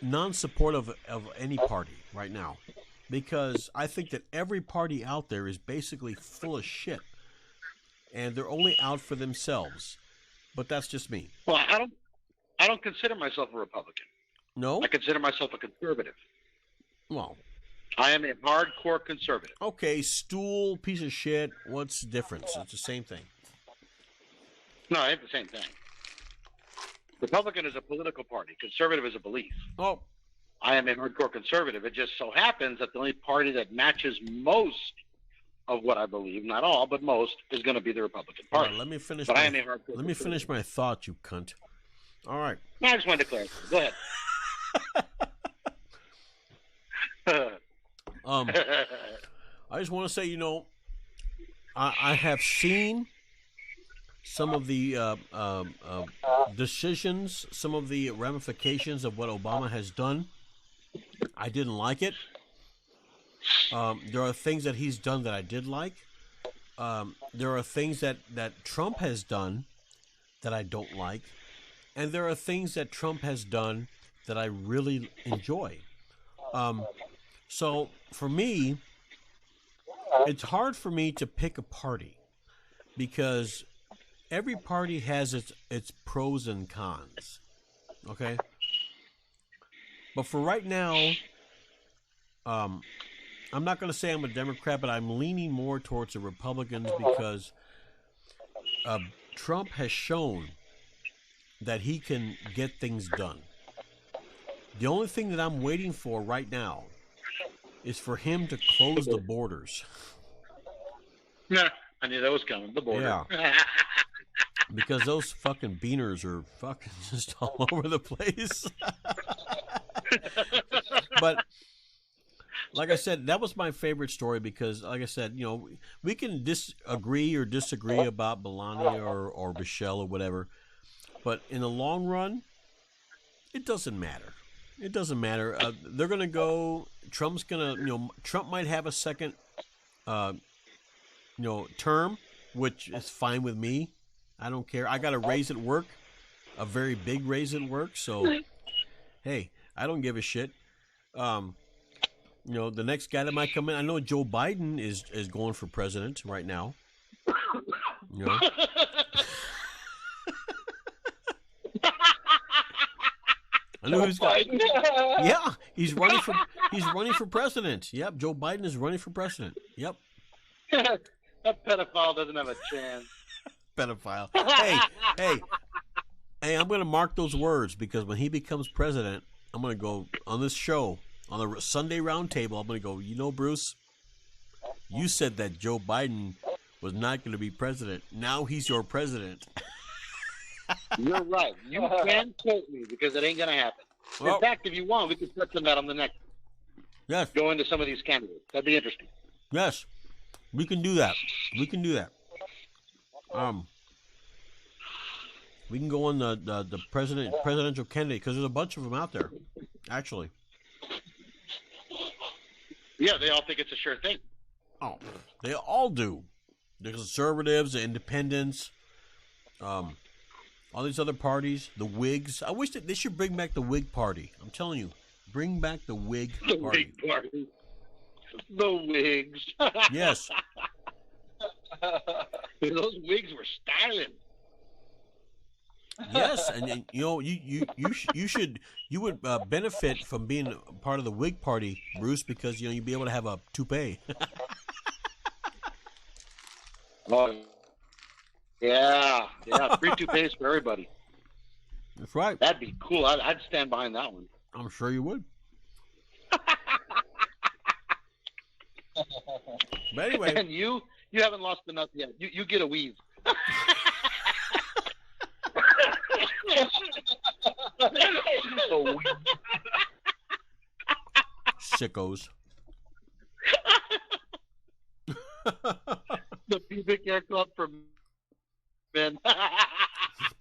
non-supportive of any party right now, because I think that every party out there is basically full of shit, and they're only out for themselves. But that's just me. Well, I don't consider myself a Republican. No? I consider myself a conservative. Well, I am a hardcore conservative. okay, Stool, piece of shit. What's the difference? It's the same thing. No, it ain't the same thing. Republican is a political party. Conservative is a belief. Oh, I am a hardcore conservative. It just so happens that the only party that matches most of what I believe, not all, but most, is going to be the Republican All Party. right, let me finish. But I am a hardcore. Let me finish my thought, you cunt. All right. No, I just wanted to clarify. Go ahead. I just want to say, I have seen some of the decisions, some of the ramifications of what Obama has done. I didn't like it. There are things that he's done that I did like. There are things that Trump has done that I don't like. And there are things that Trump has done that I really enjoy. So for me, it's hard for me to pick a party because every party has its pros and cons. Okay? But for right now, I'm not going to say I'm a Democrat, but I'm leaning more towards the Republicans because Trump has shown that he can get things done. The only thing that I'm waiting for right now is for him to close the borders. Yeah, I knew that was coming. The border. Yeah. Because those fucking beaners are fucking just all over the place. But like I said, that was my favorite story because, like I said, we can disagree or disagree about Melania or Michelle or whatever. But in the long run, it doesn't matter. It doesn't matter. They're going to go. Trump's going to, Trump might have a second, term, which is fine with me. I don't care. I got a raise at work, a very big raise at work. So, hey, I don't give a shit. The next guy that might come in, I know Joe Biden is going for president right now. I know who's got. Yeah, he's running for president. Yep, Joe Biden is running for president. Yep. That pedophile doesn't have a chance. Pedophile. Hey, I'm going to mark those words because when he becomes president, I'm going to go on this show, on the Sunday Roundtable, I'm going to go, Bruce, you said that Joe Biden was not going to be president. Now he's your president. You're right. You can quote me because it ain't going to happen. Well, in fact, if you want, we could touch on that on the next. Yes. Go into some of these candidates. That'd be interesting. Yes. We can do that. We can go on the presidential candidate because there's a bunch of them out there, actually. Yeah, they all think it's a sure thing. Oh, they all do. The conservatives, the independents, all these other parties, the Whigs. I wish that they should bring back the Whig Party. I'm telling you, bring back the Whig Party. The Whig Party. The Whigs. Yes. Those Whigs were styling. Yes, and you would benefit from being part of the Whig Party, Bruce, because you'd be able to have a toupee. Oh, yeah, free toupees for everybody. That's right. That'd be cool. I'd stand behind that one. I'm sure you would. But anyway, and you haven't lost enough yet. You get a weave. Sickos. The pubic hair club for men.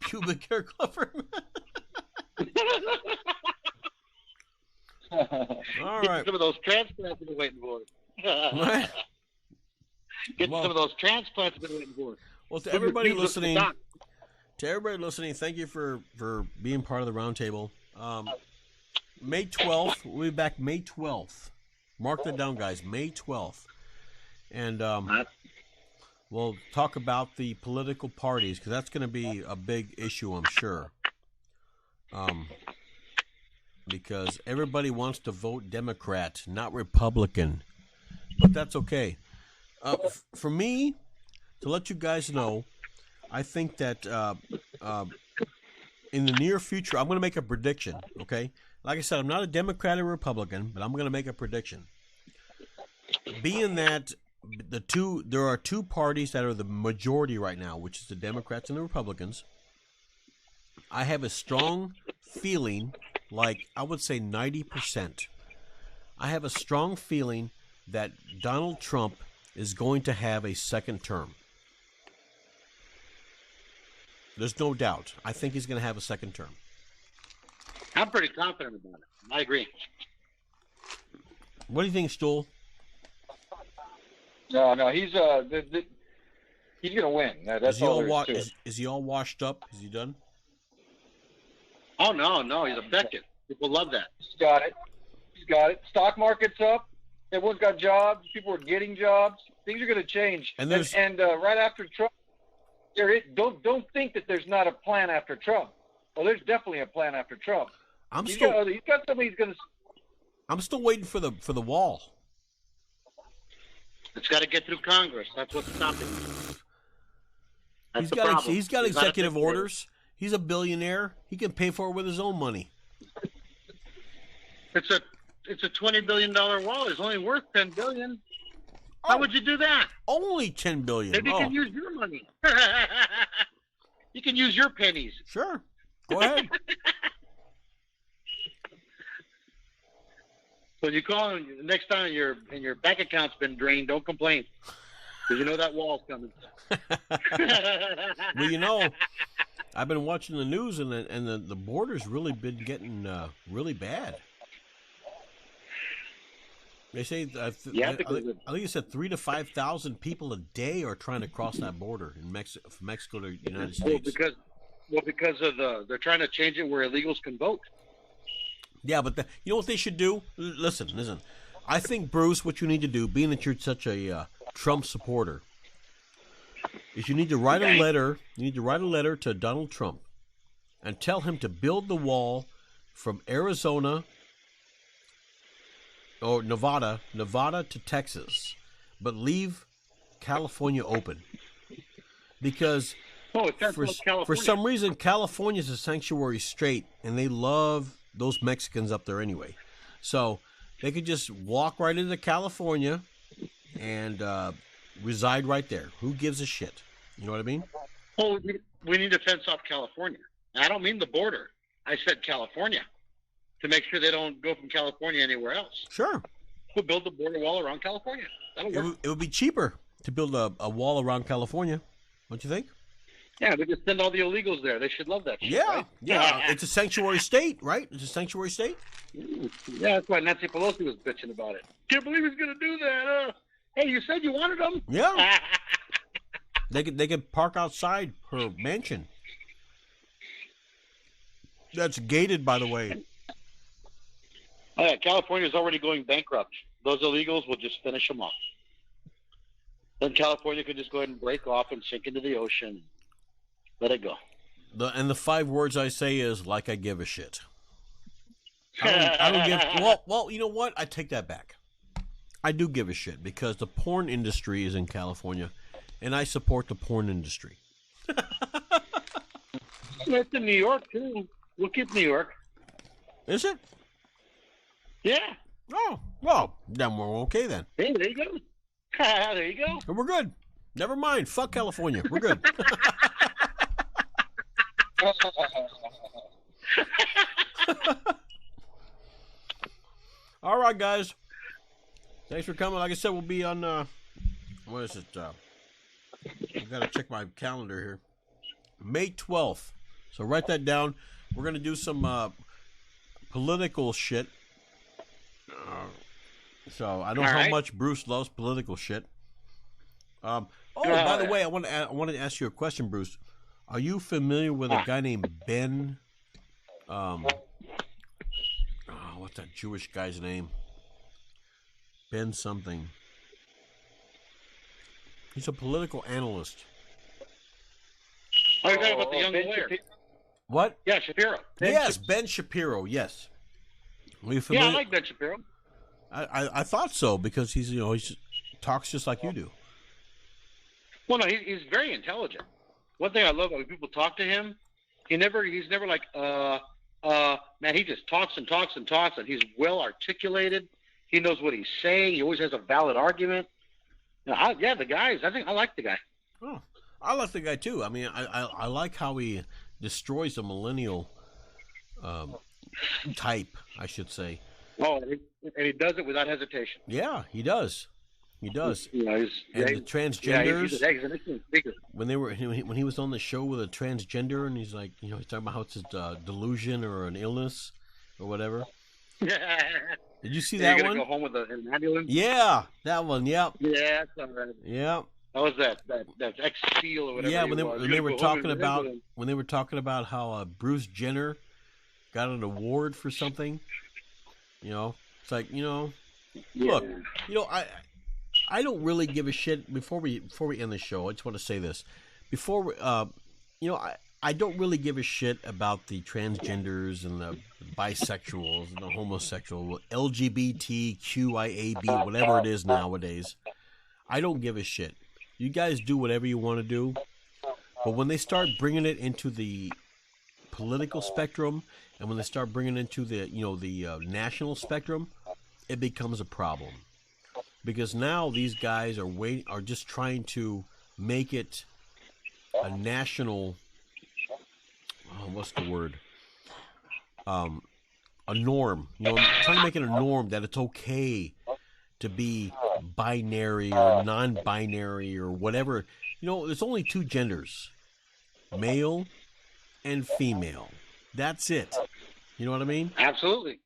Pubic hair club for men. All right. Get some of those transplants we've been waiting for. What? Get some of those transplants we've been waiting for. Well, to everybody listening, thank you for being part of the roundtable. May 12th, we'll be back May 12th. Mark that down, guys. May 12th. And we'll talk about the political parties because that's going to be a big issue, I'm sure. Because everybody wants to vote Democrat, not Republican. But that's okay. For me, to let you guys know, I think that in the near future, I'm going to make a prediction, okay? Like I said, I'm not a Democrat or Republican, but I'm going to make a prediction. Being that there are two parties that are the majority right now, which is the Democrats and the Republicans. I have a strong feeling, like I would say 90%. I have a strong feeling that Donald Trump is going to have a second term. There's no doubt. I think he's going to have a second term. I'm pretty confident about it. I agree. What do you think, Stool? No, he's gonna win. That's all there is to it. Is he all washed up? Is he done? Oh no, he's effective. People love that. He's got it. Stock market's up. Everyone's got jobs. People are getting jobs. Things are going to change. And right after Trump, don't think that there's not a plan after Trump. Well, there's definitely a plan after Trump. He's got something he's going to. I'm still waiting for the wall. It's got to get through Congress. That's what's stopping. He's got executive orders. He's a billionaire. He can pay for it with his own money. It's a $20 billion wall. It's only worth $10 billion. How would you do that? Only $10 billion. Maybe you can use your money. You can use your pennies. Sure. Go ahead. So you call him next time your bank account's been drained, don't complain. Because you know that wall's coming. Well, I've been watching the news, and the border's really been getting really bad. They say, I think you said 3,000 to 5,000 people a day are trying to cross that border from Mexico to the United States. Because of they're trying to change it where illegals can vote. Yeah, but you know what they should do? Listen. I think, Bruce, what you need to do, being that you're such a Trump supporter, is you need to write a letter. You need to write a letter to Donald Trump and tell him to build the wall from Arizona or Nevada to Texas, but leave California open. Because for some reason, California is a sanctuary state, and they love those Mexicans up there anyway. So they could just walk right into California and reside right there. Who gives a shit? You know what I mean? Oh, we need to fence off California. I don't mean the border. I said California, to make sure they don't go from California anywhere else. Sure. We'll build the border wall around California. That'll work. It would be cheaper to build a wall around California. Don't you think? Yeah, we just send all the illegals there. They should love that shit, yeah, right? Yeah. It's a sanctuary state, right? It's a sanctuary state. Yeah, that's why Nancy Pelosi was bitching about it. Can't believe he's going to do that. Hey, you said you wanted them. Yeah. They could park outside her mansion. That's gated, by the way. Oh, yeah, California's already going bankrupt. Those illegals will just finish them off. Then California could just go ahead and break off and sink into the ocean. Let it go. The 5 words I say is, like I give a shit. I don't give... Well, you know what? I take that back. I do give a shit because the porn industry is in California, and I support the porn industry. It's in New York, too. We'll keep New York. Is it? Yeah. Oh, well, then we're okay then. Hey, there you go. There you go. And we're good. Never mind. Fuck California. We're good. All right, guys. Thanks for coming. Like I said, we'll be on, what is it? I've got to check my calendar here. May 12th. So write that down. We're going to do some political shit. So I know how much Bruce loves political shit. By the way, I want to ask you a question, Bruce. Are you familiar with a guy named Ben? What's that Jewish guy's name? Ben something. He's a political analyst. Oh, you're talking about the young lawyer. What? Yeah, Shapiro. Ben Shapiro. Yes. Are you familiar? Yeah, I like Ben Shapiro. I thought so because he talks just like you do. Well, no, he's very intelligent. One thing I love when people talk to him, he's never like, man, he just talks and talks and talks, and he's well articulated. He knows what he's saying. He always has a valid argument. Yeah, the guys. I think I like the guy. Oh, I like the guy too. I mean, I like how he destroys the millennial type, I should say. Oh, and he does it without hesitation. Yeah, he does. He does. You know, the transgenders. He's an excellent speaker. When he was on the show with a transgender, and he's like, he's talking about how it's a delusion or an illness or whatever. Did you see that one? Go home with an ambulance. Yeah, that one. Yep. Yeah, that's all right. Yeah. How was that ex-SEAL or whatever? Yeah, when they were talking about how Bruce Jenner got an award for something. It's like look, I don't really give a shit. Before we end the show, I just want to say this. I don't really give a shit about the transgenders and the bisexuals and the homosexual, LGBTQIAB, whatever it is nowadays. I don't give a shit. You guys do whatever you want to do, but when they start bringing it into the political spectrum and when they start bringing it into the national spectrum, it becomes a problem. Because now these guys are just trying to make it a national, what's the word? A norm. Trying to make it a norm that it's okay to be binary or non-binary or whatever. There's only two genders, male and female. That's it. You know what I mean? Absolutely.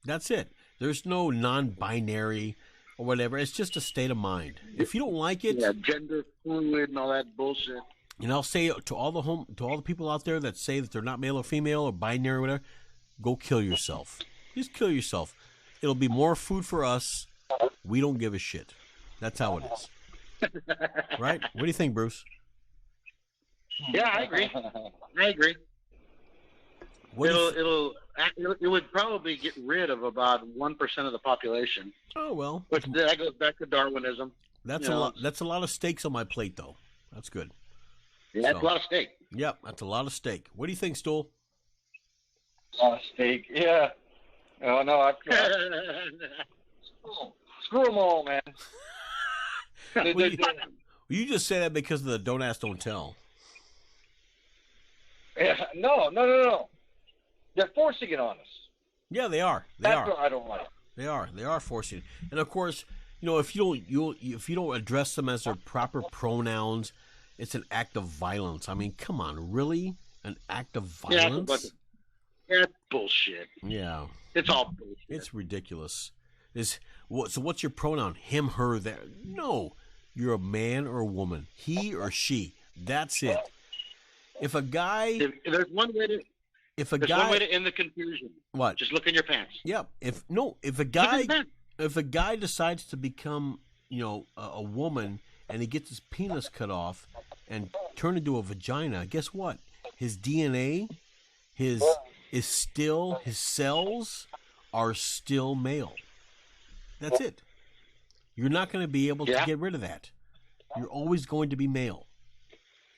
That's it. There's no non-binary or whatever. It's just a state of mind. If you don't like it, gender fluid and all that bullshit. I'll say to all the people out there that say that they're not male or female or binary or whatever, go kill yourself. Just kill yourself. It'll be more food for us. We don't give a shit. That's how it is. Right? What do you think, Bruce? Yeah, I agree. It would probably get rid of about 1% of the population. Oh well. Which that goes back to Darwinism. That's a lot. That's a lot of steaks on my plate, though. That's good. Yeah, that's a lot of steak. Yep, that's a lot of steak. What do you think, Stool? A lot of steak. Yeah. Oh no, screw them all, man. You just say that because of the don't ask, don't tell. Yeah, no. They're forcing it on us. Yeah, they are. That's what I don't like. They are forcing it. And of course, if you don't address them as their proper pronouns, it's an act of violence. I mean, come on, really? An act of violence? Yeah, that's bullshit. Yeah. It's all bullshit. It's ridiculous. So what's your pronoun? Him, her, there? No. You're a man or a woman. He or she. That's it. If a guy... There's one way to... There's one way to end the confusion. What? Just look in your pants. Yep. If a guy decides to become, a woman and he gets his penis cut off and turn into a vagina, guess what? His DNA, his cells are still male. That's it. You're not going to be able to get rid of that. You're always going to be male,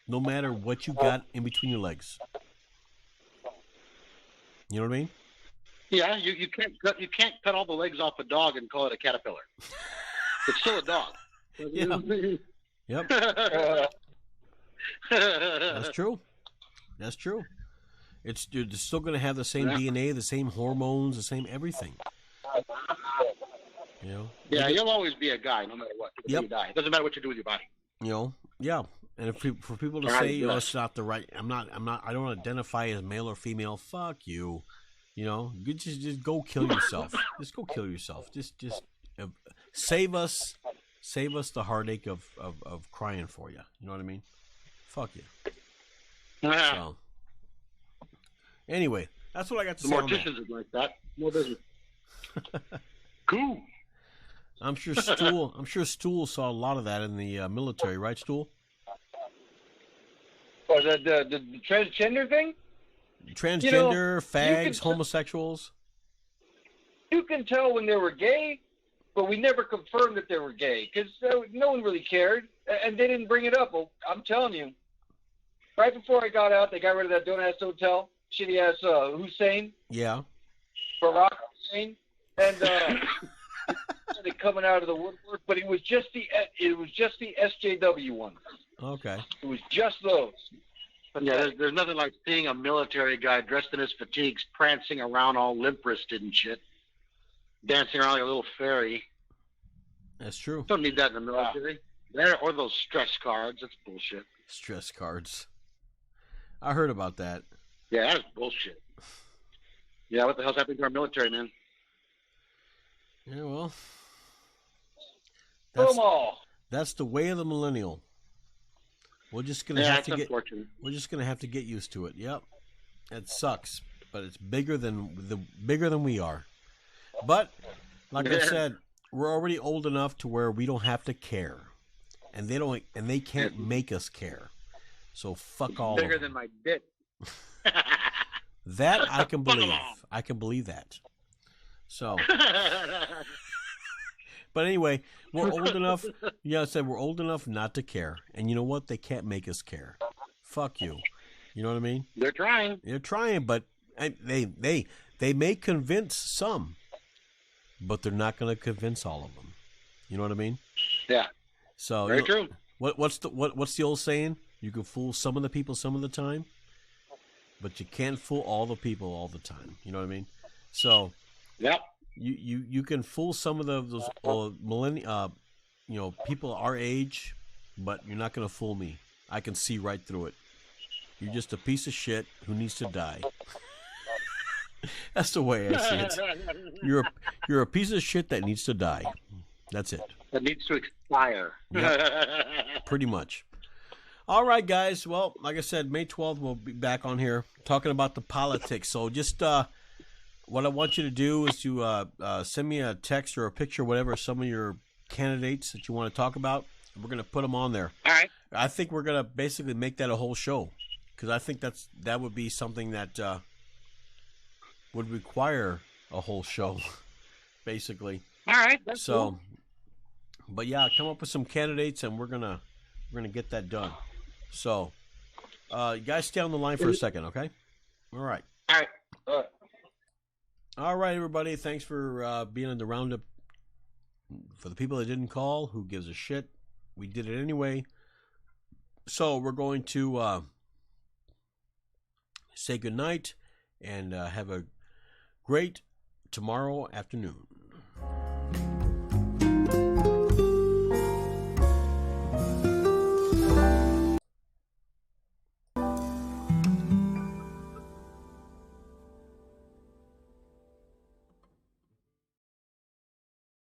no matter what you got in between your legs. You know what I mean? Yeah, you can't cut all the legs off a dog and call it a caterpillar. It's still a dog. Yeah. Yep. That's true. It's still going to have the same DNA, the same hormones, the same everything. Yeah, you'll always be a guy no matter what. Yep. You die. It doesn't matter what you do with your body. Yeah. And for people to say, it's not the right, I don't identify as male or female. Fuck you. You just go kill yourself. Just go kill yourself. Just save us the heartache of crying for you. You know what I mean? Fuck you. Yeah. So, anyway, that's what I got to say. The morticians are like that. More business. Cool. I'm sure Stool saw a lot of that in the military, right, Stool? Oh, the transgender thing? Transgender, fags, homosexuals. You can tell when they were gay, but we never confirmed that they were gay because no one really cared, and they didn't bring it up. Well, I'm telling you, right before I got out, they got rid of that don't ask, don't tell, shitty ass Hussein. Yeah. Barack Hussein, and coming out of the woodwork, but it was just the SJW ones. Okay. It was just those. But yeah, there's nothing like seeing a military guy dressed in his fatigues, prancing around all limp-wristed and shit, dancing around like a little fairy. That's true. Don't need that in the military. There, or those stress cards. That's bullshit. Stress cards. I heard about that. Yeah, that's bullshit. Yeah, what the hell's happening to our military, man? Yeah, well, that's the way of the millennial. We're just gonna have to get. We're just gonna have to get used to it. Yep, it sucks, but it's bigger than we are. But like I said, we're already old enough to where we don't have to care, and they can't make us care. So fuck all. Bigger than my dick. That I can believe. I can believe that. So, but anyway, we're old enough. Yeah, I said we're old enough not to care, and you know what? They can't make us care. Fuck you. You know what I mean? They're trying. They're trying, but they may convince some, but they're not going to convince all of them. You know what I mean? Yeah. So very true. What's the old saying? You can fool some of the people some of the time, but you can't fool all the people all the time. You know what I mean? So. Yep. You can fool some of those people our age, but you're not going to fool me. I can see right through it. You're just a piece of shit who needs to die. That's the way I see it. You're a piece of shit that needs to die. That's it. That needs to expire. Yep. Pretty much. All right, guys. Well, like I said, May 12th we'll be back on here talking about the politics. So just what I want you to do is to send me a text or a picture, whatever, some of your candidates that you want to talk about. We're going to put them on there. All right. I think we're going to basically make that a whole show, because I think that would be something that would require a whole show, basically. All right. That's cool. But yeah, come up with some candidates, and we're gonna get that done. So, you guys stay on the line for a second, okay? All right. All right. All right, everybody. Thanks for being on the roundup. For the people that didn't call, who gives a shit? We did it anyway. So we're going to say goodnight and have a great tomorrow afternoon.